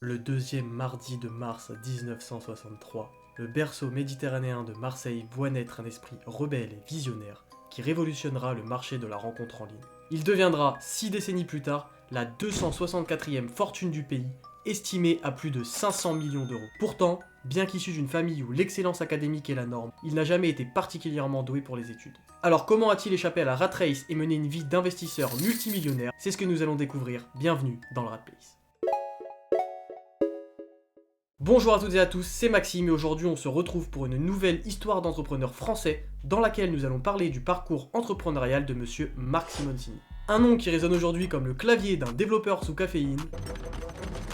Le deuxième mardi de mars 1963, le berceau méditerranéen de Marseille voit naître un esprit rebelle et visionnaire qui révolutionnera le marché de la rencontre en ligne. Il deviendra, 6 décennies plus tard, la 264e fortune du pays, estimée à plus de 500 millions d'euros. Pourtant, bien qu'issu d'une famille où l'excellence académique est la norme, il n'a jamais été particulièrement doué pour les études. Alors comment a-t-il échappé à la rat race et mené une vie d'investisseur multimillionnaire? C'est ce que nous allons découvrir. Bienvenue dans le Rat Place. Bonjour à toutes et à tous, c'est Maxime et aujourd'hui on se retrouve pour une nouvelle histoire d'entrepreneur français dans laquelle nous allons parler du parcours entrepreneurial de monsieur Marc Simoncini. Un nom qui résonne aujourd'hui comme le clavier d'un développeur sous caféine.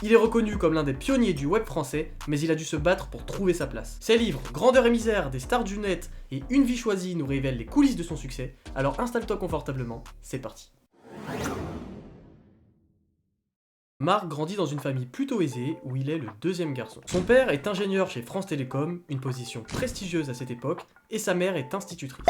Il est reconnu comme l'un des pionniers du web français, mais il a dû se battre pour trouver sa place. Ses livres, Grandeur et misère, des stars du net et Une vie choisie nous révèlent les coulisses de son succès, alors installe-toi confortablement, c'est parti. Marc grandit dans une famille plutôt aisée où il est le deuxième garçon. Son père est ingénieur chez France Télécom, une position prestigieuse à cette époque, et sa mère est institutrice.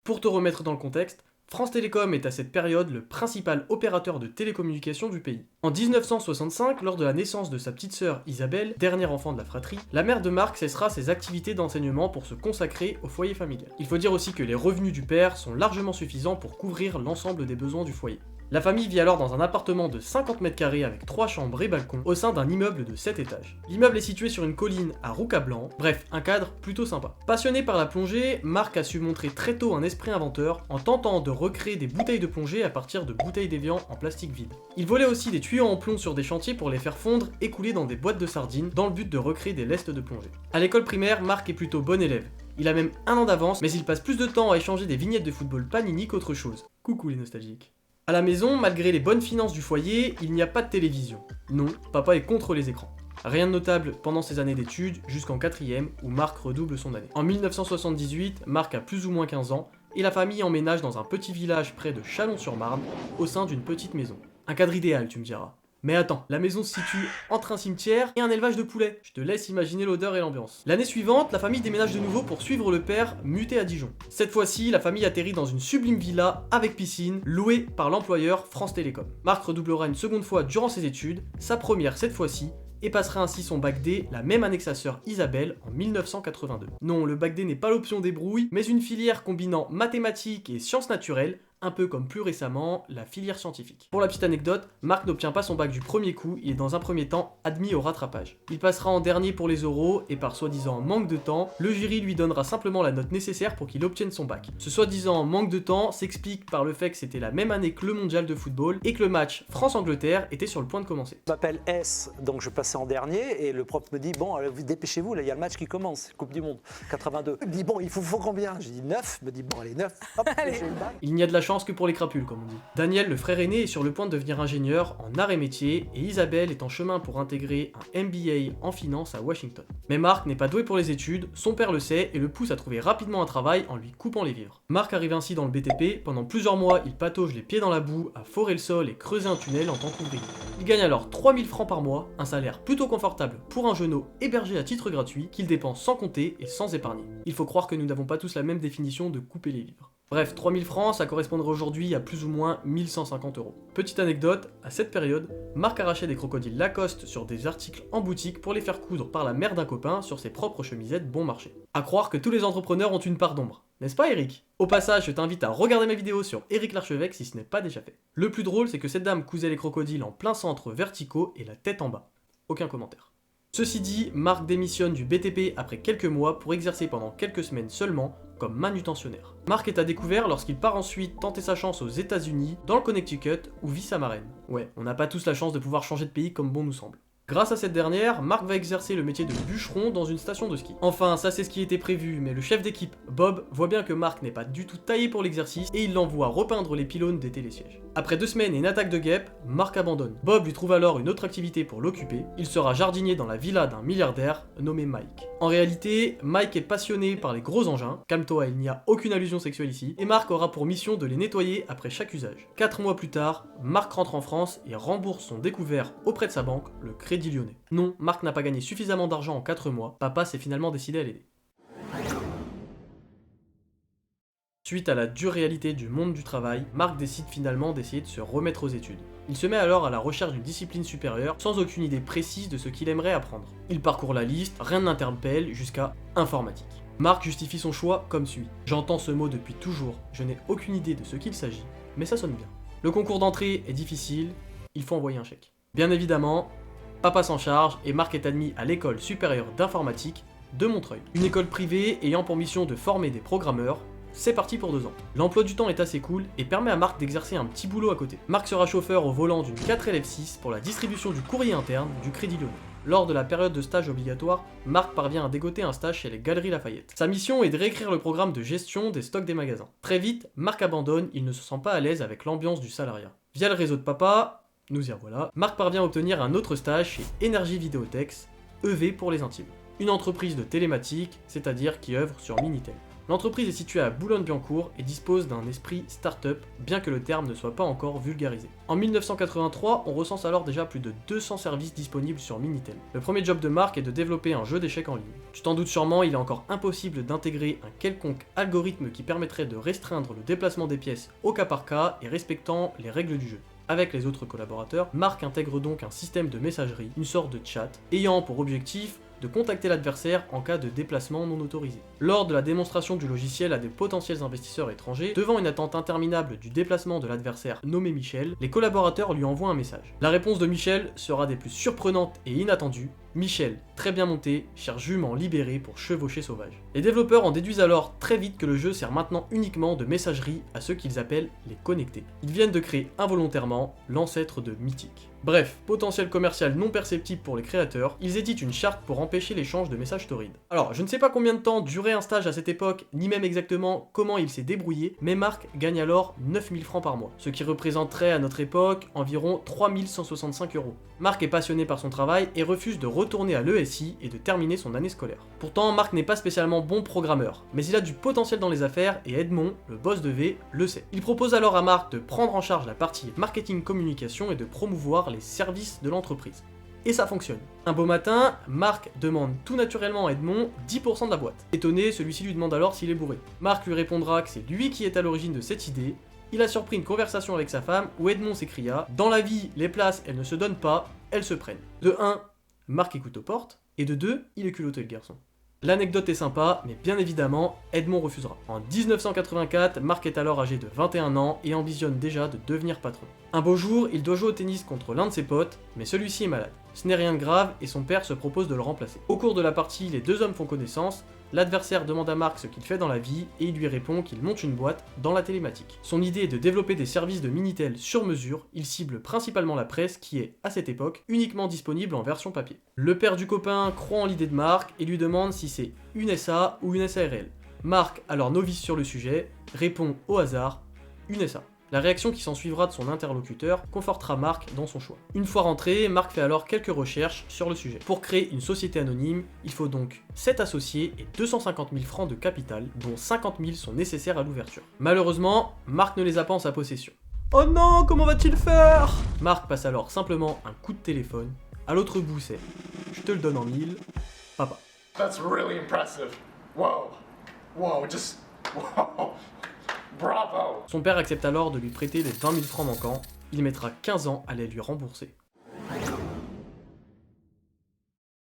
Pour te remettre dans le contexte, France Télécom est à cette période le principal opérateur de télécommunications du pays. En 1965, lors de la naissance de sa petite sœur Isabelle, dernier enfant de la fratrie, la mère de Marc cessera ses activités d'enseignement pour se consacrer au foyer familial. Il faut dire aussi que les revenus du père sont largement suffisants pour couvrir l'ensemble des besoins du foyer. La famille vit alors dans un appartement de 50 mètres carrés avec 3 chambres et balcons au sein d'un immeuble de 7 étages. L'immeuble est situé sur une colline à Roucablanc, bref, un cadre plutôt sympa. Passionné par la plongée, Marc a su montrer très tôt un esprit inventeur en tentant de recréer des bouteilles de plongée à partir de bouteilles d'évian en plastique vide. Il volait aussi des tuyaux en plomb sur des chantiers pour les faire fondre et couler dans des boîtes de sardines dans le but de recréer des lestes de plongée. À l'école primaire, Marc est plutôt bon élève. Il a même un an d'avance, mais il passe plus de temps à échanger des vignettes de football Panini qu'autre chose. Coucou les nostalgiques. À la maison, malgré les bonnes finances du foyer, il n'y a pas de télévision. Non, papa est contre les écrans. Rien de notable pendant ses années d'études, jusqu'en 4ème, où Marc redouble son année. En 1978, Marc a plus ou moins 15 ans, et la famille emménage dans un petit village près de Chalon-sur-Marne, au sein d'une petite maison. Un cadre idéal, tu me diras. Mais attends, la maison se situe entre un cimetière et un élevage de poulets. Je te laisse imaginer l'odeur et l'ambiance. L'année suivante, la famille déménage de nouveau pour suivre le père muté à Dijon. Cette fois-ci, la famille atterrit dans une sublime villa avec piscine, louée par l'employeur France Télécom. Marc redoublera une seconde fois durant ses études, sa première cette fois-ci, et passera ainsi son bac D la même année que sa sœur Isabelle en 1982. Non, le bac D n'est pas l'option des brouilles, mais une filière combinant mathématiques et sciences naturelles, un peu comme plus récemment la filière scientifique. Pour la petite anecdote, Marc n'obtient pas son bac du premier coup, il est dans un premier temps admis au rattrapage. Il passera en dernier pour les oraux et par soi-disant manque de temps, le jury lui donnera simplement la note nécessaire pour qu'il obtienne son bac. Ce soi-disant manque de temps s'explique par le fait que c'était la même année que le mondial de football et que le match France-Angleterre était sur le point de commencer. Je m'appelle S, donc je passais en dernier et le prof me dit bon, allez, dépêchez-vous, là il y a le match qui commence, Coupe du Monde 82. Il me dit bon, il faut combien? Je dis 9, il me dit bon allez 9, hop, j'ai le bac. Il n'y a de la chance que pour les crapules, comme on dit. Daniel, le frère aîné, est sur le point de devenir ingénieur en arts et métiers et Isabelle est en chemin pour intégrer un MBA en finance à Washington. Mais Marc n'est pas doué pour les études, son père le sait et le pousse à trouver rapidement un travail en lui coupant les vivres. Marc arrive ainsi dans le BTP, pendant plusieurs mois il patauge les pieds dans la boue à forer le sol et creuser un tunnel en tant qu'ouvrier. Il gagne alors 3000 francs par mois, un salaire plutôt confortable pour un jeuneau hébergé à titre gratuit qu'il dépense sans compter et sans épargner. Il faut croire que nous n'avons pas tous la même définition de couper les vivres. Bref, 3000 francs, ça correspondrait aujourd'hui à plus ou moins 1150 euros. Petite anecdote, à cette période, Marc arrachait des crocodiles Lacoste sur des articles en boutique pour les faire coudre par la mère d'un copain sur ses propres chemisettes bon marché. À croire que tous les entrepreneurs ont une part d'ombre. N'est-ce pas Eric? Au passage, je t'invite à regarder ma vidéo sur Éric Larchevêque si ce n'est pas déjà fait. Le plus drôle, c'est que cette dame cousait les crocodiles en plein centre verticaux et la tête en bas. Aucun commentaire. Ceci dit, Marc démissionne du BTP après quelques mois pour exercer pendant quelques semaines seulement comme manutentionnaire. Marc est à découvert lorsqu'il part ensuite tenter sa chance aux États-Unis, dans le Connecticut, où vit sa marraine. Ouais, on n'a pas tous la chance de pouvoir changer de pays comme bon nous semble. Grâce à cette dernière, Marc va exercer le métier de bûcheron dans une station de ski. Enfin, ça c'est ce qui était prévu, mais le chef d'équipe, Bob, voit bien que Marc n'est pas du tout taillé pour l'exercice et il l'envoie repeindre les pylônes des télésièges. Après 2 semaines et une attaque de guêpe, Marc abandonne. Bob lui trouve alors une autre activité pour l'occuper. Il sera jardinier dans la villa d'un milliardaire nommé Mike. En réalité, Mike est passionné par les gros engins, calme-toi, il n'y a aucune allusion sexuelle ici, et Marc aura pour mission de les nettoyer après chaque usage. 4 mois plus tard, Marc rentre en France et rembourse son découvert auprès de sa banque, le Crédit Lyonnais. Non, Marc n'a pas gagné suffisamment d'argent en 4 mois, papa s'est finalement décidé à l'aider. Suite à la dure réalité du monde du travail, Marc décide finalement d'essayer de se remettre aux études. Il se met alors à la recherche d'une discipline supérieure sans aucune idée précise de ce qu'il aimerait apprendre. Il parcourt la liste, rien ne l'interpelle jusqu'à informatique. Marc justifie son choix comme suit. J'entends ce mot depuis toujours, je n'ai aucune idée de ce qu'il s'agit, mais ça sonne bien. Le concours d'entrée est difficile, il faut envoyer un chèque. Bien évidemment, papa s'en charge et Marc est admis à l'école supérieure d'informatique de Montreuil. Une école privée ayant pour mission de former des programmeurs. C'est parti pour 2 ans. L'emploi du temps est assez cool et permet à Marc d'exercer un petit boulot à côté. Marc sera chauffeur au volant d'une 4LF6 pour la distribution du courrier interne du Crédit Lyonnais. Lors de la période de stage obligatoire, Marc parvient à dégoter un stage chez les Galeries Lafayette. Sa mission est de réécrire le programme de gestion des stocks des magasins. Très vite, Marc abandonne, il ne se sent pas à l'aise avec l'ambiance du salariat. Via le réseau de papa, nous y revoilà, Marc parvient à obtenir un autre stage chez Énergie Vidéotex, EV pour les intimes. Une entreprise de télématique, c'est-à-dire qui œuvre sur Minitel. L'entreprise est située à Boulogne-Billancourt et dispose d'un esprit start-up, bien que le terme ne soit pas encore vulgarisé. En 1983, on recense alors déjà plus de 200 services disponibles sur Minitel. Le premier job de Marc est de développer un jeu d'échecs en ligne. Tu t'en doutes sûrement, il est encore impossible d'intégrer un quelconque algorithme qui permettrait de restreindre le déplacement des pièces au cas par cas et respectant les règles du jeu. Avec les autres collaborateurs, Marc intègre donc un système de messagerie, une sorte de chat, ayant pour objectif de contacter l'adversaire en cas de déplacement non autorisé. Lors de la démonstration du logiciel à des potentiels investisseurs étrangers, devant une attente interminable du déplacement de l'adversaire nommé Michel, les collaborateurs lui envoient un message. La réponse de Michel sera des plus surprenantes et inattendues. Michel, très bien monté, cher jument libéré pour chevaucher sauvage. Les développeurs en déduisent alors très vite que le jeu sert maintenant uniquement de messagerie à ceux qu'ils appellent les connectés. Ils viennent de créer involontairement l'ancêtre de Mythic. Bref, potentiel commercial non perceptible pour les créateurs, ils éditent une charte pour empêcher l'échange de messages torrides. Alors, je ne sais pas combien de temps durait un stage à cette époque, ni même exactement comment il s'est débrouillé, mais Marc gagne alors 9000 francs par mois, ce qui représenterait à notre époque environ 3165 €. Marc est passionné par son travail et refuse de retourner à l'ESI et de terminer son année scolaire. Pourtant, Marc n'est pas spécialement bon programmeur, mais il a du potentiel dans les affaires et Edmond, le boss de V, le sait. Il propose alors à Marc de prendre en charge la partie marketing communication et de promouvoir les services de l'entreprise. Et ça fonctionne. Un beau matin, Marc demande tout naturellement à Edmond 10% de la boîte. Étonné, celui-ci lui demande alors s'il est bourré. Marc lui répondra que c'est lui qui est à l'origine de cette idée. Il a surpris une conversation avec sa femme où Edmond s'écria « Dans la vie, les places, elles ne se donnent pas, elles se prennent ». De 1, Marc écoute aux portes, et de 2, il est culotté le garçon. L'anecdote est sympa, mais bien évidemment, Edmond refusera. En 1984, Marc est alors âgé de 21 ans et ambitionne déjà de devenir patron. Un beau jour, il doit jouer au tennis contre l'un de ses potes, mais celui-ci est malade. Ce n'est rien de grave et son père se propose de le remplacer. Au cours de la partie, les deux hommes font connaissance. L'adversaire demande à Marc ce qu'il fait dans la vie et il lui répond qu'il monte une boîte dans la télématique. Son idée est de développer des services de Minitel sur mesure, il cible principalement la presse qui est, à cette époque, uniquement disponible en version papier. Le père du copain croit en l'idée de Marc et lui demande si c'est une SA ou une SARL. Marc, alors novice sur le sujet, répond au hasard, une SA. La réaction qui s'ensuivra de son interlocuteur confortera Marc dans son choix. Une fois rentré, Marc fait alors quelques recherches sur le sujet. Pour créer une société anonyme, il faut donc 7 associés et 250 000 francs de capital, dont 50 000 sont nécessaires à l'ouverture. Malheureusement, Marc ne les a pas en sa possession. Oh non, comment va-t-il faire? Marc passe alors simplement un coup de téléphone. À l'autre bout, c'est « Je te le donne en 1000, papa ». That's really impressive. Whoa. Whoa, just... Whoa. Bravo. Son père accepte alors de lui prêter les 20 000 francs manquants. Il mettra 15 ans à les lui rembourser.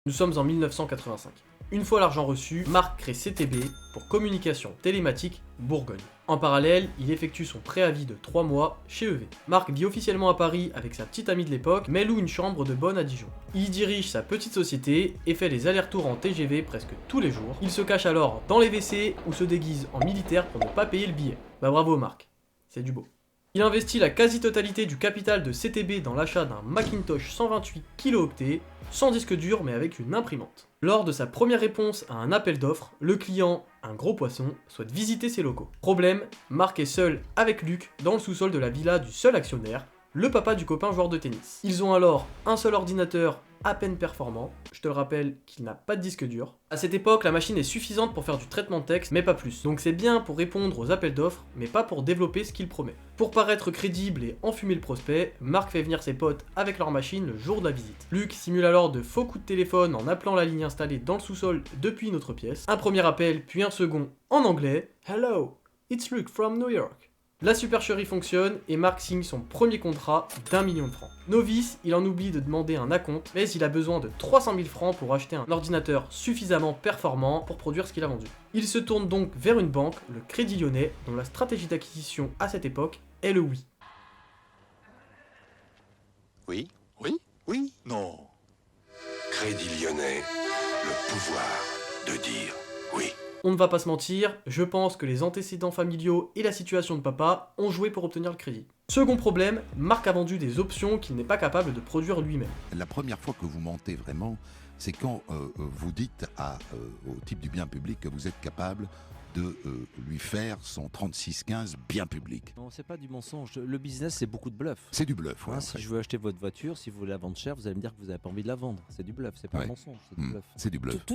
Nous sommes en 1985. Une fois l'argent reçu, Marc crée CTB pour Communication Télématique Bourgogne. En parallèle, il effectue son préavis de 3 mois chez EV. Marc vit officiellement à Paris avec sa petite amie de l'époque, mais loue une chambre de bonne à Dijon. Il y dirige sa petite société et fait les allers-retours en TGV presque tous les jours. Il se cache alors dans les WC ou se déguise en militaire pour ne pas payer le billet. Bah bravo Marc, c'est du beau. Il investit la quasi-totalité du capital de CTB dans l'achat d'un Macintosh 128 kilo-octets, sans disque dur mais avec une imprimante. Lors de sa première réponse à un appel d'offres, le client, un gros poisson, souhaite visiter ses locaux. Problème, Marc est seul avec Luc dans le sous-sol de la villa du seul actionnaire, le papa du copain joueur de tennis. Ils ont alors un seul ordinateur à peine performant, je te le rappelle qu'il n'a pas de disque dur. À cette époque, la machine est suffisante pour faire du traitement de texte, mais pas plus. Donc c'est bien pour répondre aux appels d'offres, mais pas pour développer ce qu'il promet. Pour paraître crédible et enfumer le prospect, Marc fait venir ses potes avec leur machine le jour de la visite. Luc simule alors de faux coups de téléphone en appelant la ligne installée dans le sous-sol depuis une autre pièce. Un premier appel, puis un second en anglais. Hello, It's Luke from New York. La supercherie fonctionne et Mark signe son premier contrat d'1 million de francs. Novice, il en oublie de demander un acompte, mais il a besoin de 300 000 francs pour acheter un ordinateur suffisamment performant pour produire ce qu'il a vendu. Il se tourne donc vers une banque, le Crédit Lyonnais, dont la stratégie d'acquisition à cette époque est le oui. Oui, oui, oui, non. Crédit Lyonnais, le pouvoir de dire oui. On ne va pas se mentir, je pense que les antécédents familiaux et la situation de papa ont joué pour obtenir le crédit. Second problème, Mark a vendu des options qu'il n'est pas capable de produire lui-même. La première fois que vous mentez vraiment, c'est quand vous dites au type du bien public que vous êtes capable de lui faire son 3615 bien public. Non, c'est pas du mensonge. Le business, c'est beaucoup de bluff. C'est du bluff. Ouais, Si je veux acheter votre voiture, si vous voulez la vendre cher, vous allez me dire que vous n'avez pas envie de la vendre. C'est du bluff, c'est pas un mensonge, c'est du bluff. C'est du bluff.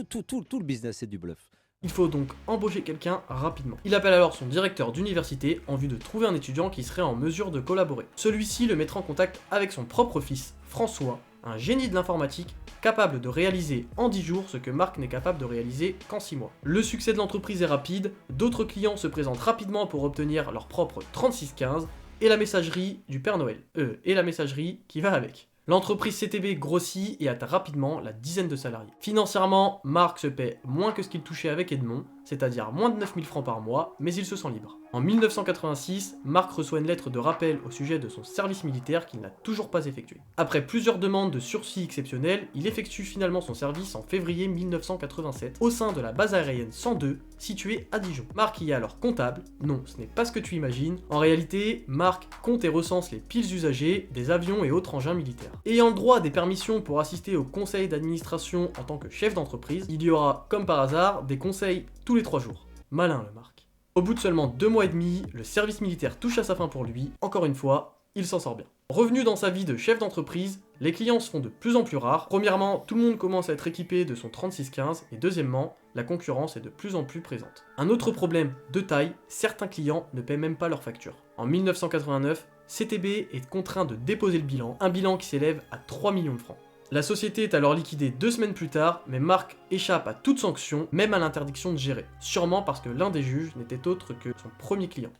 Tout le business, c'est du bluff. Il faut donc embaucher quelqu'un rapidement. Il appelle alors son directeur d'université en vue de trouver un étudiant qui serait en mesure de collaborer. Celui-ci le mettra en contact avec son propre fils, François, un génie de l'informatique, capable de réaliser en 10 jours ce que Mark n'est capable de réaliser qu'en 6 mois. Le succès de l'entreprise est rapide, d'autres clients se présentent rapidement pour obtenir leur propre 3615, et la messagerie du Père Noël. Et la messagerie qui va avec. L'entreprise CTB grossit et atteint rapidement la dizaine de salariés. Financièrement, Mark se paie moins que ce qu'il touchait avec Edmond, c'est-à-dire moins de 9 000 francs par mois, mais il se sent libre. En 1986, Mark reçoit une lettre de rappel au sujet de son service militaire qu'il n'a toujours pas effectué. Après plusieurs demandes de sursis exceptionnelles, il effectue finalement son service en février 1987 au sein de la base aérienne 102, située à Dijon. Mark y est alors comptable. Non, ce n'est pas ce que tu imagines. En réalité, Mark compte et recense les piles usagées des avions et autres engins militaires. Ayant le droit à des permissions pour assister au conseil d'administration en tant que chef d'entreprise, il y aura, comme par hasard, des conseils tous les 3 jours. Malin le Mark. Au bout de seulement 2 mois et demi, le service militaire touche à sa fin pour lui. Encore une fois, il s'en sort bien. Revenu dans sa vie de chef d'entreprise, les clients se font de plus en plus rares. Premièrement, tout le monde commence à être équipé de son 3615 et deuxièmement, la concurrence est de plus en plus présente. Un autre problème de taille, certains clients ne paient même pas leurs factures. En 1989, CTB est contraint de déposer le bilan, un bilan qui s'élève à 3 millions de francs. La société est alors liquidée 2 semaines plus tard, mais Mark échappe à toute sanction, même à l'interdiction de gérer. Sûrement parce que l'un des juges n'était autre que son premier client.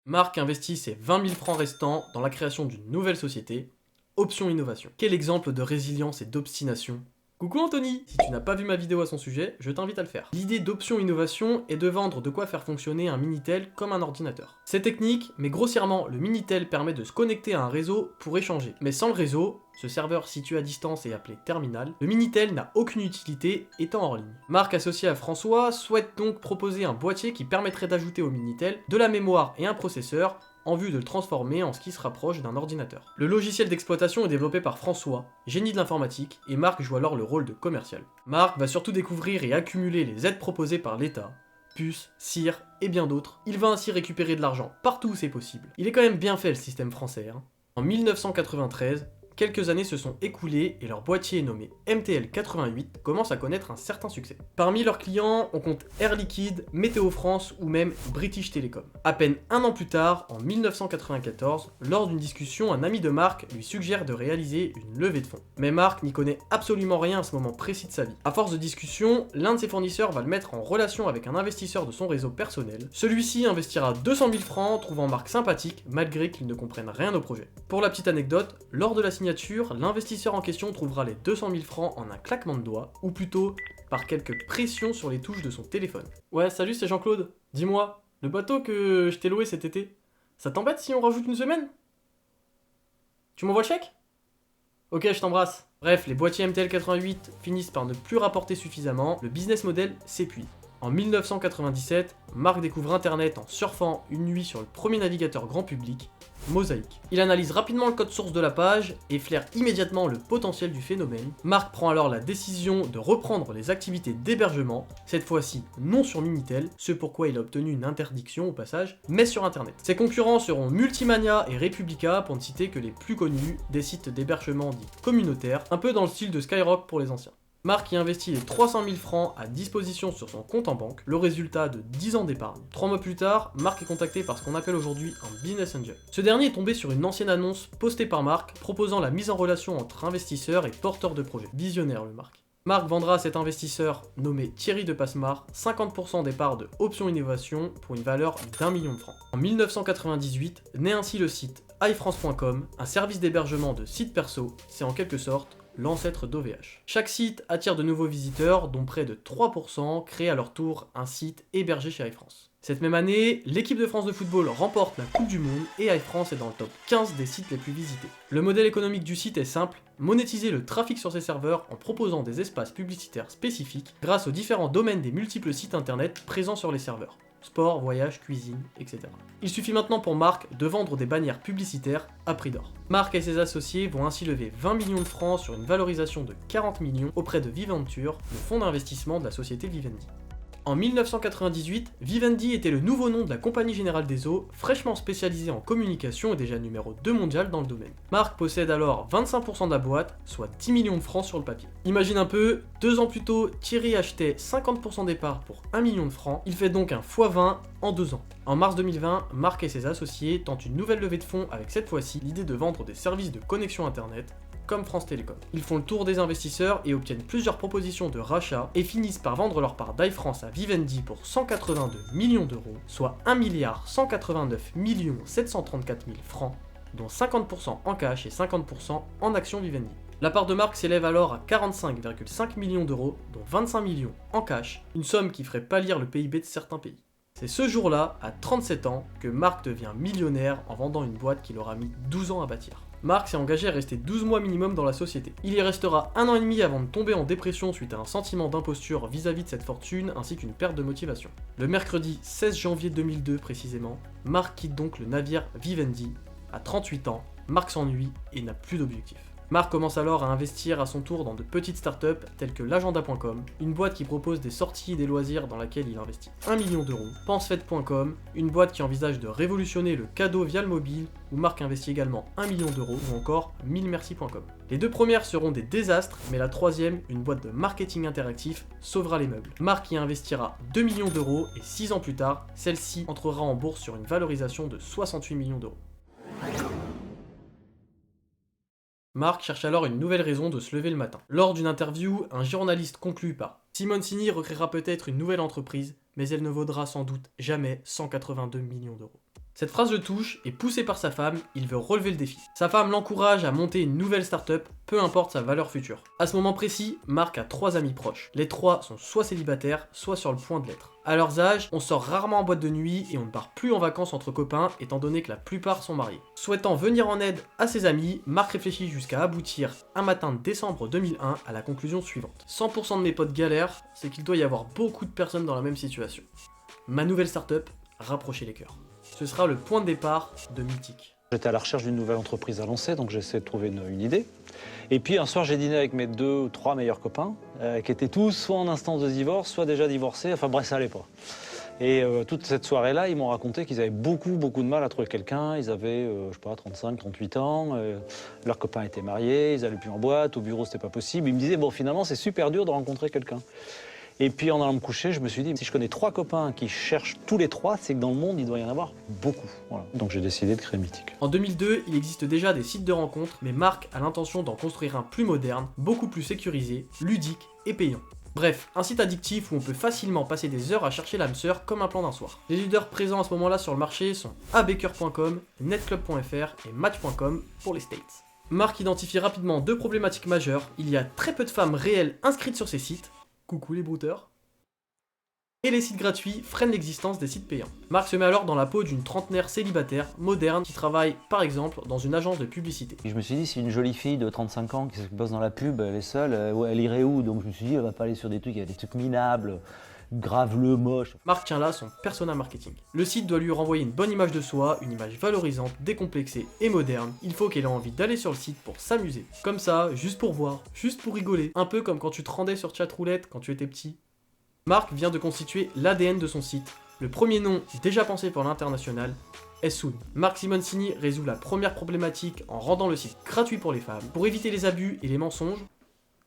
Mark investit ses 20 000 francs restants dans la création d'une nouvelle société, Option Innovation. Quel exemple de résilience et d'obstination. Coucou Anthony! Si tu n'as pas vu ma vidéo à son sujet, je t'invite à le faire. L'idée d'Option Innovation est de vendre de quoi faire fonctionner un Minitel comme un ordinateur. C'est technique, mais grossièrement, le Minitel permet de se connecter à un réseau pour échanger. Mais sans le réseau, ce serveur situé à distance et appelé terminal, le Minitel n'a aucune utilité étant hors ligne. Mark, associé à François, souhaite donc proposer un boîtier qui permettrait d'ajouter au Minitel de la mémoire et un processeur en vue de le transformer en ce qui se rapproche d'un ordinateur. Le logiciel d'exploitation est développé par François, génie de l'informatique, et Mark joue alors le rôle de commercial. Mark va surtout découvrir et accumuler les aides proposées par l'État, puces, cire et bien d'autres. Il va ainsi récupérer de l'argent partout où c'est possible. Il est quand même bien fait le système français, hein. En 1993, quelques années se sont écoulées et leur boîtier nommé MTL88 commence à connaître un certain succès. Parmi leurs clients, on compte Air Liquide, Météo France ou même British Telecom. À peine un an plus tard, en 1994, lors d'une discussion, un ami de Mark lui suggère de réaliser une levée de fonds. Mais Mark n'y connaît absolument rien à ce moment précis de sa vie. À force de discussion, l'un de ses fournisseurs va le mettre en relation avec un investisseur de son réseau personnel. Celui-ci investira 200 000 francs, trouvant Mark sympathique, malgré qu'il ne comprenne rien au projet. Pour la petite anecdote, lors de la signature, l'investisseur en question trouvera les 200 000 francs en un claquement de doigts, ou plutôt par quelques pressions sur les touches de son téléphone. Ouais, salut, c'est Jean-Claude. Dis-moi, le bateau que je t'ai loué cet été, ça t'embête si on rajoute une semaine? Tu m'envoies le chèque? Ok, je t'embrasse. Bref, les boîtiers MTL88 finissent par ne plus rapporter suffisamment, le business model s'épuise. En 1997, Mark découvre Internet en surfant une nuit sur le premier navigateur grand public, Mosaic. Il analyse rapidement le code source de la page et flaire immédiatement le potentiel du phénomène. Mark prend alors la décision de reprendre les activités d'hébergement, cette fois-ci non sur Minitel, ce pourquoi il a obtenu une interdiction au passage, mais sur Internet. Ses concurrents seront Multimania et Republica, pour ne citer que les plus connus, des sites d'hébergement dits communautaires, un peu dans le style de Skyrock pour les anciens. Mark y investit les 300 000 francs à disposition sur son compte en banque, le résultat de 10 ans d'épargne. 3 mois plus tard, Mark est contacté par ce qu'on appelle aujourd'hui un business angel. Ce dernier est tombé sur une ancienne annonce postée par Mark proposant la mise en relation entre investisseurs et porteurs de projets. Visionnaire le Mark. Marc vendra à cet investisseur nommé Thierry de Passemar 50% des parts de Option Innovation pour une valeur d'1 million de francs. En 1998, naît ainsi le site iFrance.com, un service d'hébergement de sites perso, c'est en quelque sorte l'ancêtre d'OVH. Chaque site attire de nouveaux visiteurs, dont près de 3% créent à leur tour un site hébergé chez iFrance. Cette même année, l'équipe de France de football remporte la Coupe du Monde et iFrance est dans le top 15 des sites les plus visités. Le modèle économique du site est simple, monétiser le trafic sur ses serveurs en proposant des espaces publicitaires spécifiques grâce aux différents domaines des multiples sites internet présents sur les serveurs. Sport, voyage, cuisine, etc. Il suffit maintenant pour Marc de vendre des bannières publicitaires à prix d'or. Marc et ses associés vont ainsi lever 20 millions de francs sur une valorisation de 40 millions auprès de Viventure, le fonds d'investissement de la société Vivendi. En 1998, Vivendi était le nouveau nom de la Compagnie Générale des Eaux, fraîchement spécialisée en communication et déjà numéro 2 mondial dans le domaine. Marc possède alors 25% de la boîte, soit 10 millions de francs sur le papier. Imagine un peu, 2 ans plus tôt, Thierry achetait 50% des parts pour 1 million de francs, il fait donc un x20 en 2 ans. En mars 2020, Marc et ses associés tentent une nouvelle levée de fonds avec cette fois-ci l'idée de vendre des services de connexion internet, comme France Télécom. Ils font le tour des investisseurs et obtiennent plusieurs propositions de rachat et finissent par vendre leur part d'iFrance à Vivendi pour 182 millions d'euros, soit 1 189 734 000 francs, dont 50% en cash et 50% en actions Vivendi. La part de Marc s'élève alors à 45,5 millions d'euros, dont 25 millions en cash, une somme qui ferait pâlir le PIB de certains pays. C'est ce jour-là, à 37 ans, que Marc devient millionnaire en vendant une boîte qu'il aura mis 12 ans à bâtir. Marc s'est engagé à rester 12 mois minimum dans la société. Il y restera 1 an et demi avant de tomber en dépression suite à un sentiment d'imposture vis-à-vis de cette fortune ainsi qu'une perte de motivation. Le mercredi 16 janvier 2002 précisément, Marc quitte donc le navire Vivendi. À 38 ans, Marc s'ennuie et n'a plus d'objectif. Marc commence alors à investir à son tour dans de petites startups telles que l'agenda.com, une boîte qui propose des sorties et des loisirs dans laquelle il investit 1 million d'euros, pensefête.com, une boîte qui envisage de révolutionner le cadeau via le mobile, où Marc investit également 1 million d'euros, ou encore 1000merci.com. Les deux premières seront des désastres, mais la troisième, une boîte de marketing interactif, sauvera les meubles. Marc y investira 2 millions d'euros et 6 ans plus tard, celle-ci entrera en bourse sur une valorisation de 68 millions d'euros. Marc cherche alors une nouvelle raison de se lever le matin. Lors d'une interview, un journaliste conclut par « Simoncini recréera peut-être une nouvelle entreprise, mais elle ne vaudra sans doute jamais 182 millions d'euros. » Cette phrase le touche et poussé par sa femme, il veut relever le défi. Sa femme l'encourage à monter une nouvelle start-up, peu importe sa valeur future. À ce moment précis, Marc a 3 amis proches. Les 3 sont soit célibataires, soit sur le point de l'être. À leurs âges, on sort rarement en boîte de nuit et on ne part plus en vacances entre copains étant donné que la plupart sont mariés. Souhaitant venir en aide à ses amis, Marc réfléchit jusqu'à aboutir un matin de décembre 2001 à la conclusion suivante. 100% de mes potes galèrent, c'est qu'il doit y avoir beaucoup de personnes dans la même situation. Ma nouvelle start-up, rapprocher les cœurs. Ce sera le point de départ de Mythique. J'étais à la recherche d'une nouvelle entreprise à lancer, donc j'essaie de trouver une idée. Et puis un soir, j'ai dîné avec mes 2 ou 3 meilleurs copains, qui étaient tous soit en instance de divorce, soit déjà divorcés, enfin bref, ça allait pas. Et toute cette soirée-là, ils m'ont raconté qu'ils avaient beaucoup de mal à trouver quelqu'un. Ils avaient, je sais pas, 35, 38 ans, leurs copains étaient mariés, ils allaient plus en boîte, au bureau c'était pas possible. Ils me disaient, bon finalement c'est super dur de rencontrer quelqu'un. Et puis en allant me coucher, je me suis dit, si je connais 3 copains qui cherchent tous les 3, c'est que dans le monde, il doit y en avoir beaucoup. Voilà. Donc j'ai décidé de créer Mythique. En 2002, il existe déjà des sites de rencontres, mais Marc a l'intention d'en construire un plus moderne, beaucoup plus sécurisé, ludique et payant. Bref, un site addictif où on peut facilement passer des heures à chercher l'âme sœur comme un plan d'un soir. Les leaders présents à ce moment-là sur le marché sont abaker.com, netclub.fr et match.com pour les States. Marc identifie rapidement 2 problématiques majeures. Il y a très peu de femmes réelles inscrites sur ces sites. Coucou les brouteurs. Et les sites gratuits freinent l'existence des sites payants. Marc se met alors dans la peau d'une trentenaire célibataire, moderne, qui travaille par exemple dans une agence de publicité. Je me suis dit, si une jolie fille de 35 ans qui bosse dans la pub, elle est seule, elle irait où? Donc je me suis dit, elle va pas aller sur des trucs, il y a des trucs minables, grave-le, moche. Marc tient là son persona marketing. Le site doit lui renvoyer une bonne image de soi, une image valorisante, décomplexée et moderne. Il faut qu'elle ait envie d'aller sur le site pour s'amuser. Comme ça, juste pour voir, juste pour rigoler. Un peu comme quand tu te rendais sur chatroulette quand tu étais petit. Marc vient de constituer l'ADN de son site. Le premier nom, déjà pensé pour l'international, est Soon. Marc Simoncini résout la première problématique en rendant le site gratuit pour les femmes. Pour éviter les abus et les mensonges,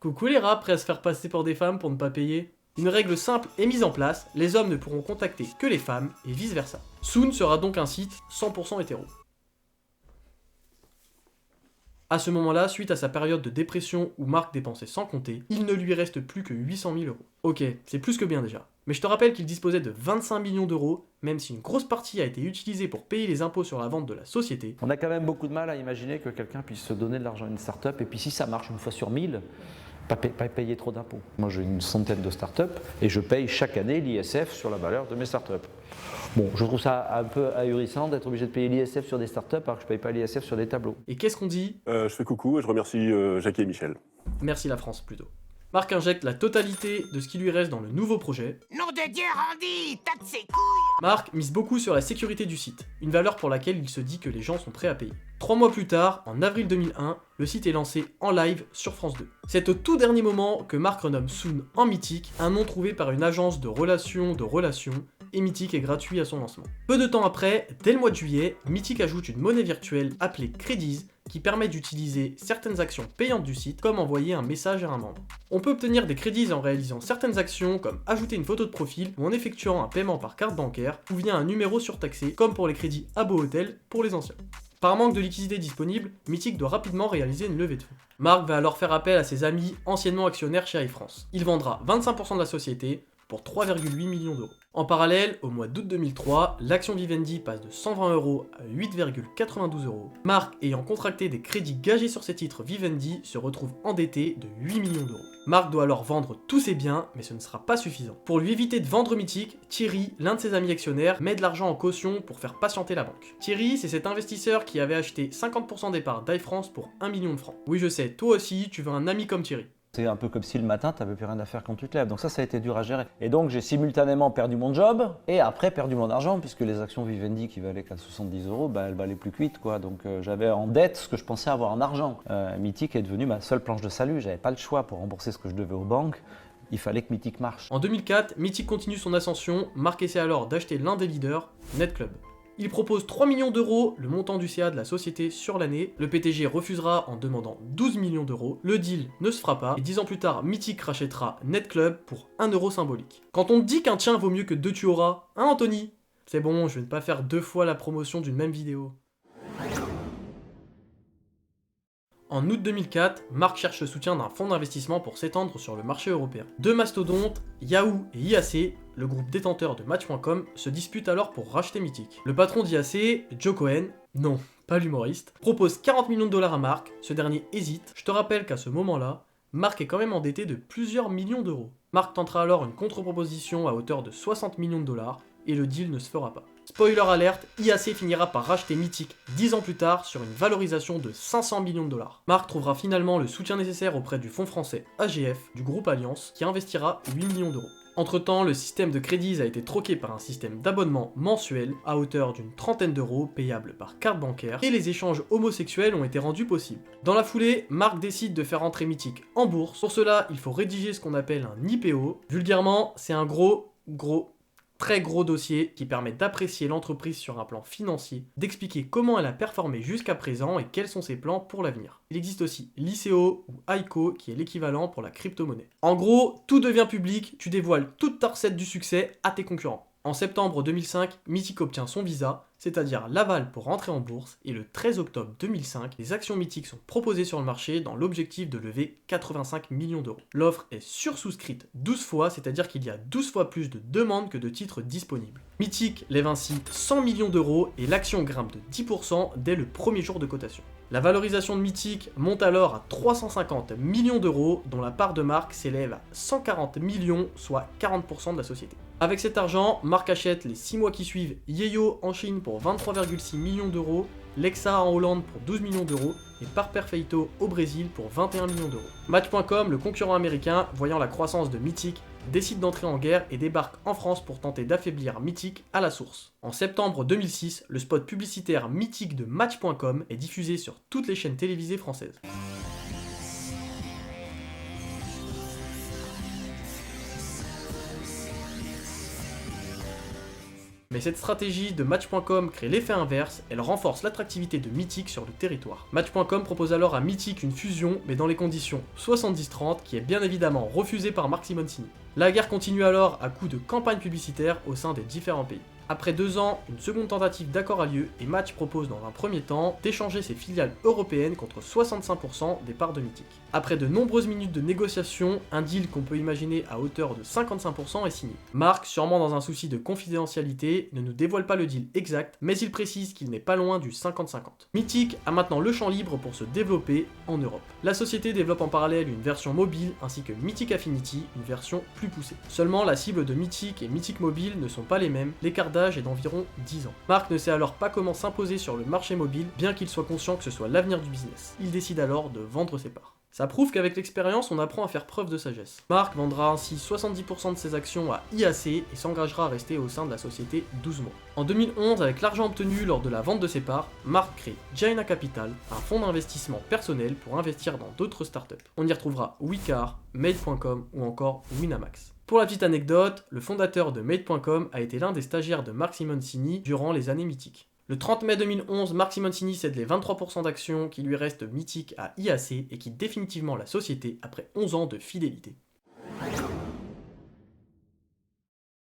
coucou les rats prêts à se faire passer pour des femmes pour ne pas payer. Une règle simple est mise en place, les hommes ne pourront contacter que les femmes et vice versa. Soon sera donc un site 100% hétéro. À ce moment-là, suite à sa période de dépression où Marc dépensait sans compter, il ne lui reste plus que 800 000 euros. Ok, c'est plus que bien déjà. Mais je te rappelle qu'il disposait de 25 millions d'euros, même si une grosse partie a été utilisée pour payer les impôts sur la vente de la société. On a quand même beaucoup de mal à imaginer que quelqu'un puisse se donner de l'argent à une start-up et puis si ça marche une fois sur 1000, pas payer trop d'impôts. Moi j'ai une centaine de start-up et je paye chaque année l'ISF sur la valeur de mes start-up. Bon, je trouve ça un peu ahurissant d'être obligé de payer l'ISF sur des start-up alors que je ne paye pas l'ISF sur des tableaux. Et qu'est-ce qu'on dit? Je fais coucou et je remercie Jackie et Michel. Merci la France plutôt. Marc injecte la totalité de ce qui lui reste dans le nouveau projet. Nom de Dieu, Randy, tape ses couilles! Marc mise beaucoup sur la sécurité du site, une valeur pour laquelle il se dit que les gens sont prêts à payer. 3 mois plus tard, en avril 2001, le site est lancé en live sur France 2. C'est au tout dernier moment que Marc renomme Soon en Mythique, un nom trouvé par une agence de relations, et Mythique est gratuit à son lancement. Peu de temps après, dès le mois de juillet, Mythique ajoute une monnaie virtuelle appelée Credits, qui permet d'utiliser certaines actions payantes du site, comme envoyer un message à un membre. On peut obtenir des crédits en réalisant certaines actions, comme ajouter une photo de profil, ou en effectuant un paiement par carte bancaire, ou via un numéro surtaxé, comme pour les crédits Abo Hotel pour les anciens. Par manque de liquidité disponible, Mythique doit rapidement réaliser une levée de fonds. Marc va alors faire appel à ses amis anciennement actionnaires chez iFrance. Il vendra 25% de la société pour 3,8 millions d'euros. En parallèle, au mois d'août 2003, l'action Vivendi passe de 120 euros à 8,92 euros. Marc, ayant contracté des crédits gagés sur ses titres Vivendi, se retrouve endetté de 8 millions d'euros. Marc doit alors vendre tous ses biens, mais ce ne sera pas suffisant. Pour lui éviter de vendre Mythique, Thierry, l'un de ses amis actionnaires, met de l'argent en caution pour faire patienter la banque. Thierry, c'est cet investisseur qui avait acheté 50% des parts d'iFrance pour 1 million de francs. Oui, je sais, toi aussi, tu veux un ami comme Thierry. C'est un peu comme si le matin, tu n'avais plus rien à faire quand tu te lèves. Donc ça a été dur à gérer. Et donc j'ai simultanément perdu mon job et après perdu mon argent puisque les actions Vivendi qui valaient qu'à 70 euros, elles valaient plus que 8 quoi. Donc j'avais en dette ce que je pensais avoir en argent. Mythique est devenu ma seule planche de salut. J'avais pas le choix pour rembourser ce que je devais aux banques. Il fallait que Mythique marche. En 2004, Mythique continue son ascension. Marc essaie alors d'acheter l'un des leaders, NetClub. Il propose 3 millions d'euros, le montant du CA de la société sur l'année. Le PTG refusera en demandant 12 millions d'euros. Le deal ne se fera pas et 10 ans plus tard, Mythique rachètera NetClub pour 1 euro symbolique. Quand on te dit qu'un tien vaut mieux que 2 tu auras, hein Anthony? C'est bon, je vais ne pas faire 2 fois la promotion d'une même vidéo. En août 2004, Marc cherche le soutien d'un fonds d'investissement pour s'étendre sur le marché européen. Deux mastodontes, Yahoo et IAC, le groupe détenteur de Match.com, se disputent alors pour racheter Mythique. Le patron d'IAC, Joe Cohen, non, pas l'humoriste, propose 40 millions de dollars à Marc, ce dernier hésite. Je te rappelle qu'à ce moment-là, Marc est quand même endetté de plusieurs millions d'euros. Marc tentera alors une contre-proposition à hauteur de 60 millions de dollars, et le deal ne se fera pas. Spoiler alerte, IAC finira par racheter Mythique 10 ans plus tard sur une valorisation de 500 millions de dollars. Marc trouvera finalement le soutien nécessaire auprès du fonds français AGF, du groupe Alliance, qui investira 8 millions d'euros. Entre-temps, le système de crédits a été troqué par un système d'abonnement mensuel à hauteur d'une trentaine d'euros payable par carte bancaire et les échanges homosexuels ont été rendus possibles. Dans la foulée, Marc décide de faire entrer Mythique en bourse. Pour cela, il faut rédiger ce qu'on appelle un IPO. Vulgairement, c'est un très gros dossier qui permet d'apprécier l'entreprise sur un plan financier, d'expliquer comment elle a performé jusqu'à présent et quels sont ses plans pour l'avenir. Il existe aussi l'ICO ou ICO qui est l'équivalent pour la crypto-monnaie. En gros, tout devient public, tu dévoiles toute ta recette du succès à tes concurrents. En septembre 2005, Mythique obtient son visa, c'est-à-dire l'aval pour rentrer en bourse, et le 13 octobre 2005, les actions Mythique sont proposées sur le marché dans l'objectif de lever 85 millions d'euros. L'offre est sursouscrite 12 fois, c'est-à-dire qu'il y a 12 fois plus de demandes que de titres disponibles. Mythique lève ainsi 100 millions d'euros et l'action grimpe de 10% dès le premier jour de cotation. La valorisation de Mythique monte alors à 350 millions d'euros, dont la part de Marc s'élève à 140 millions, soit 40% de la société. Avec cet argent, Marc achète les 6 mois qui suivent Yeyo en Chine pour 23,6 millions d'euros, Lexa en Hollande pour 12 millions d'euros et Par Perfeito au Brésil pour 21 millions d'euros. Match.com, le concurrent américain, voyant la croissance de Mythique, décide d'entrer en guerre et débarque en France pour tenter d'affaiblir Mythique à la source. En septembre 2006, le spot publicitaire Mythique de Match.com est diffusé sur toutes les chaînes télévisées françaises. Mais cette stratégie de Match.com crée l'effet inverse, elle renforce l'attractivité de Mythique sur le territoire. Match.com propose alors à Mythique une fusion, mais dans les conditions 70-30, qui est bien évidemment refusée par Marc Simoncini. La guerre continue alors à coups de campagnes publicitaires au sein des différents pays. Après 2 ans, une seconde tentative d'accord a lieu et Match propose dans un premier temps d'échanger ses filiales européennes contre 65% des parts de Mythic. Après de nombreuses minutes de négociations, un deal qu'on peut imaginer à hauteur de 55% est signé. Marc, sûrement dans un souci de confidentialité, ne nous dévoile pas le deal exact, mais il précise qu'il n'est pas loin du 50-50. Mythic a maintenant le champ libre pour se développer en Europe. La société développe en parallèle une version mobile ainsi que Mythic Affinity, une version plus poussée. Seulement, la cible de Mythic et Mythic Mobile ne sont pas les mêmes, l'écart d'âge est d'environ 10 ans. Marc ne sait alors pas comment s'imposer sur le marché mobile, bien qu'il soit conscient que ce soit l'avenir du business. Il décide alors de vendre ses parts. Ça prouve qu'avec l'expérience, on apprend à faire preuve de sagesse. Marc vendra ainsi 70% de ses actions à IAC et s'engagera à rester au sein de la société 12 mois. En 2011, avec l'argent obtenu lors de la vente de ses parts, Marc crée Jaina Capital, un fonds d'investissement personnel pour investir dans d'autres startups. On y retrouvera Wicar, Made.com ou encore Winamax. Pour la petite anecdote, le fondateur de Made.com a été l'un des stagiaires de Marc Simoncini durant les années mythiques. Le 30 mai 2011, Marc Simoncini cède les 23% d'actions qui lui restent mythiques à IAC et quitte définitivement la société après 11 ans de fidélité.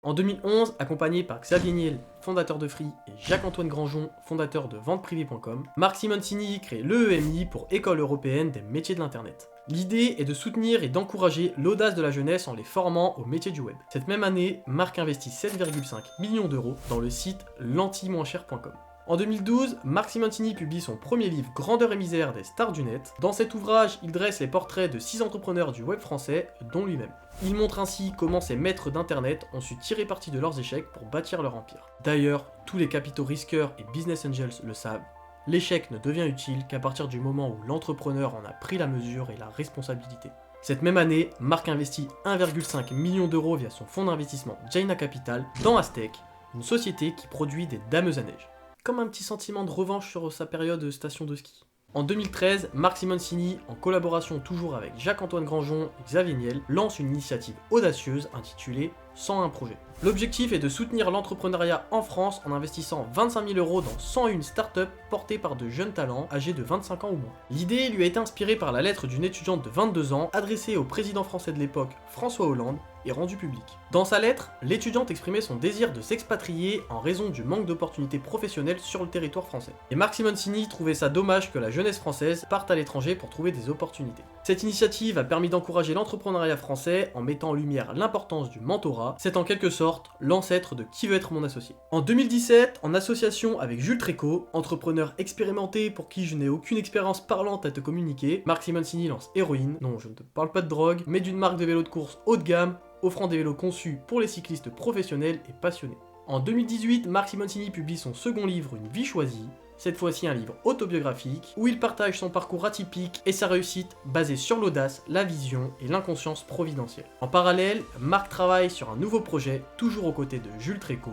En 2011, accompagné par Xavier Niel, fondateur de Free, et Jacques-Antoine Granjon, fondateur de venteprivée.com, Marc Simoncini crée l'EEMI pour École européenne des métiers de l'Internet. L'idée est de soutenir et d'encourager l'audace de la jeunesse en les formant aux métiers du web. Cette même année, Marc investit 7,5 millions d'euros dans le site l'anti-moins-cher.com. En 2012, Marc Simoncini publie son premier livre Grandeur et misère des stars du net. Dans cet ouvrage, il dresse les portraits de 6 entrepreneurs du web français, dont lui-même. Il montre ainsi comment ces maîtres d'internet ont su tirer parti de leurs échecs pour bâtir leur empire. D'ailleurs, tous les capitaux risqueurs et business angels le savent, l'échec ne devient utile qu'à partir du moment où l'entrepreneur en a pris la mesure et la responsabilité. Cette même année, Marc investit 1,5 million d'euros via son fonds d'investissement Jaina Capital dans Aztec, une société qui produit des dameuses à neige. Comme un petit sentiment de revanche sur sa période station de ski. En 2013, Marc Simoncini, en collaboration toujours avec Jacques-Antoine Granjon et Xavier Niel, lance une initiative audacieuse intitulée 101 projets. L'objectif est de soutenir l'entrepreneuriat en France en investissant 25 000 euros dans 101 startups portées par de jeunes talents âgés de 25 ans ou moins. L'idée lui a été inspirée par la lettre d'une étudiante de 22 ans adressée au président français de l'époque, François Hollande, et rendue publique. Dans sa lettre, l'étudiante exprimait son désir de s'expatrier en raison du manque d'opportunités professionnelles sur le territoire français. Et Marc Simoncini trouvait ça dommage que la jeunesse française parte à l'étranger pour trouver des opportunités. Cette initiative a permis d'encourager l'entrepreneuriat français en mettant en lumière l'importance du mentorat. C'est en quelque sorte l'ancêtre de Qui veut être mon associé. En 2017, en association avec Jules Tréco, entrepreneur expérimenté pour qui je n'ai aucune expérience parlante à te communiquer, Marc Simoncini lance Héroïne, non je ne te parle pas de drogue, mais d'une marque de vélos de course haut de gamme, offrant des vélos conçus pour les cyclistes professionnels et passionnés. En 2018, Marc Simoncini publie son second livre Une vie choisie, cette fois-ci un livre autobiographique, où il partage son parcours atypique et sa réussite basée sur l'audace, la vision et l'inconscience providentielle. En parallèle, Marc travaille sur un nouveau projet, toujours aux côtés de Jules Tréco,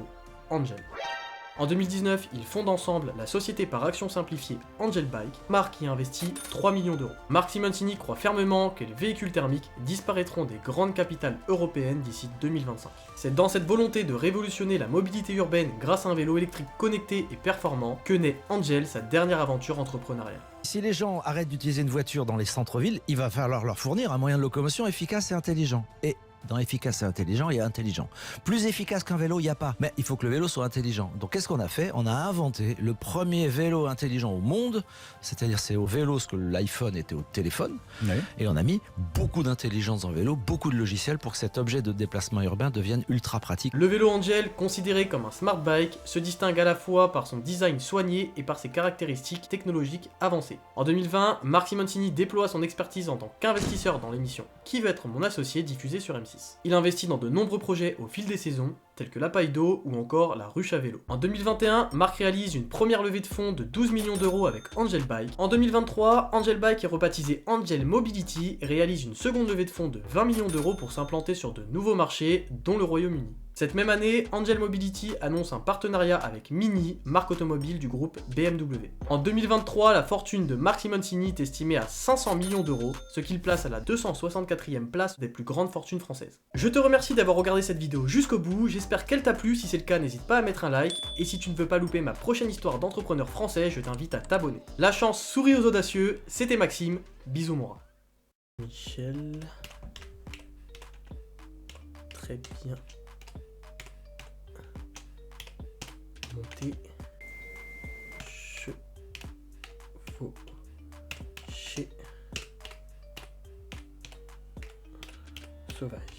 Angel. En 2019, ils fondent ensemble la société par action simplifiée Angel Bike. Marc y investit 3 millions d'euros. Marc Simoncini croit fermement que les véhicules thermiques disparaîtront des grandes capitales européennes d'ici 2025. C'est dans cette volonté de révolutionner la mobilité urbaine grâce à un vélo électrique connecté et performant que naît Angel, sa dernière aventure entrepreneuriale. Si les gens arrêtent d'utiliser une voiture dans les centres-villes, il va falloir leur fournir un moyen de locomotion efficace et intelligent. Et dans efficace et intelligent, il y a intelligent. Plus efficace qu'un vélo, il n'y a pas. Mais il faut que le vélo soit intelligent. Donc qu'est-ce qu'on a fait? On a inventé le premier vélo intelligent au monde, c'est-à-dire c'est au vélo ce que l'iPhone était au téléphone. Oui. Et on a mis beaucoup d'intelligence dans le vélo, beaucoup de logiciels pour que cet objet de déplacement urbain devienne ultra pratique. Le vélo Angel, considéré comme un smart bike, se distingue à la fois par son design soigné et par ses caractéristiques technologiques avancées. En 2020, Marc Simoncini déploie son expertise en tant qu'investisseur dans l'émission Qui veut être mon associé diffusée sur M6. Il investit dans de nombreux projets au fil des saisons, tels que la paille d'eau ou encore la ruche à vélo. En 2021, Marc réalise une première levée de fonds de 12 millions d'euros avec Angel Bike. En 2023, Angel Bike est rebaptisé Angel Mobility et réalise une seconde levée de fonds de 20 millions d'euros pour s'implanter sur de nouveaux marchés, dont le Royaume-Uni. Cette même année, Angel Mobility annonce un partenariat avec Mini, marque automobile du groupe BMW. En 2023, la fortune de Marc Simoncini est estimée à 500 millions d'euros, ce qui le place à la 264e place des plus grandes fortunes françaises. Je te remercie d'avoir regardé cette vidéo jusqu'au bout, j'espère qu'elle t'a plu, si c'est le cas n'hésite pas à mettre un like, et si tu ne veux pas louper ma prochaine histoire d'entrepreneur français, je t'invite à t'abonner. La chance sourit aux audacieux, c'était Maxime, bisous mon rat. Michel... Très bien. Monter chevaux chez sauvage.